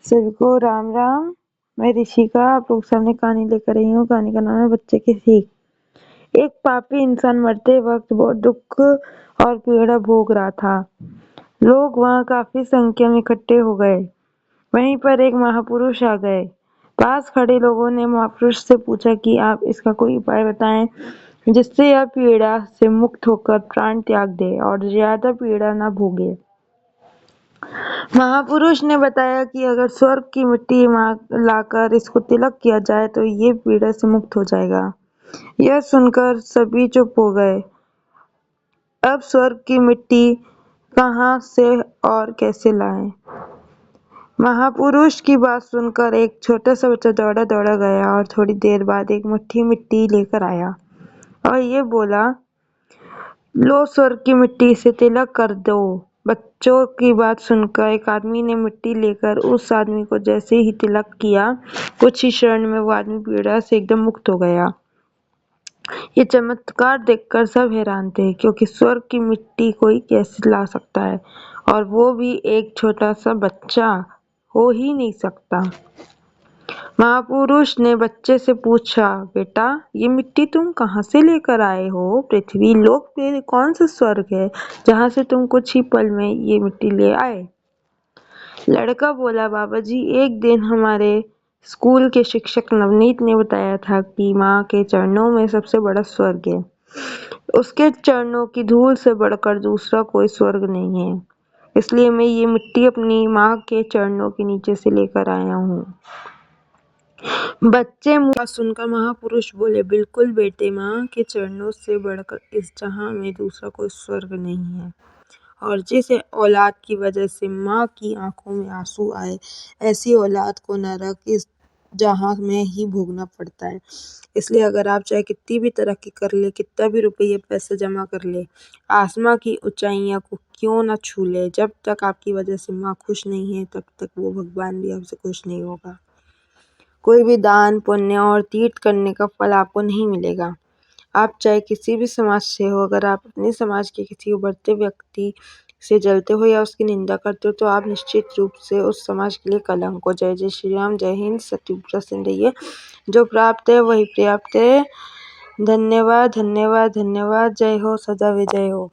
सभी को राम राम। मैं ऋषिका आप लोग सामने कहानी लेकर आई हूँ। कहानी का नाम है बच्चे की सीख। एक पापी इंसान मरते वक्त बहुत दुख और पीड़ा भोग रहा था। लोग वहाँ काफी संख्या में इकट्ठे हो गए। वहीं पर एक महापुरुष आ गए। पास खड़े लोगों ने महापुरुष से पूछा कि आप इसका कोई उपाय बताएं जिससे यह पीड़ा से मुक्त होकर प्राण त्याग दे और ज्यादा पीड़ा न भोगे। महापुरुष ने बताया कि अगर स्वर्ग की मिट्टी लाकर इसको तिलक किया जाए तो ये पीड़ा से मुक्त हो जाएगा। यह सुनकर सभी चुप हो गए। अब स्वर्ग की मिट्टी कहाँ से और कैसे लाएं? महापुरुष की बात सुनकर एक छोटा सा बच्चा दौड़ा दौड़ा गया और थोड़ी देर बाद एक मुट्ठी मिट्टी लेकर आया और ये बोला, लो स्वर्ग की मिट्टी से तिलक कर दो। बच्चों की बात सुनकर एक आदमी ने मिट्टी लेकर उस आदमी को जैसे ही तिलक किया, कुछ ही क्षण में वो आदमी पीड़ा से एकदम मुक्त हो गया। ये चमत्कार देखकर सब हैरान थे, क्योंकि स्वर्ग की मिट्टी कोई कैसे ला सकता है, और वो भी एक छोटा सा बच्चा। हो ही नहीं सकता। महापुरुष ने बच्चे से पूछा, बेटा ये मिट्टी तुम कहाँ से लेकर आए हो? पृथ्वी लोक में कौन सा स्वर्ग है जहाँ से तुम कुछ ही पल में ये मिट्टी ले आए? लड़का बोला, बाबा जी एक दिन हमारे स्कूल के शिक्षक नवनीत ने बताया था कि माँ के चरणों में सबसे बड़ा स्वर्ग है। उसके चरणों की धूल से बढ़कर दूसरा कोई स्वर्ग नहीं है। इसलिए मैं ये मिट्टी अपनी माँ के चरणों के नीचे से लेकर आया हूँ। बच्चे मुँह सुनकर महापुरुष बोले, बिल्कुल बेटे, माँ के चरणों से बढ़कर इस जहां में दूसरा कोई स्वर्ग नहीं है। और जिस औलाद की वजह से माँ की आंखों में आंसू आए, ऐसी औलाद को नरक इस जहां में ही भोगना पड़ता है। इसलिए अगर आप चाहे कितनी भी तरक्की कर ले, कितना भी रुपये पैसे जमा कर ले, आसमां की ऊंचाइयों को क्यों न छू ले, जब तक आपकी वजह से माँ खुश नहीं है तब तक वो भगवान भी आपसे खुश नहीं होगा। कोई भी दान पुण्य और तीर्थ करने का फल आपको नहीं मिलेगा। आप चाहे किसी भी समाज से हो, अगर आप अपने समाज के किसी उभरते व्यक्ति से जलते हो या उसकी निंदा करते हो तो आप निश्चित रूप से उस समाज के लिए कलंक हो। जय जय श्री राम। जय हिंद। सत्य प्रसन्न रहिए। जो प्राप्त है वही पर्याप्त है। धन्यवाद धन्यवाद धन्यवाद। जय हो, सदा विजय हो।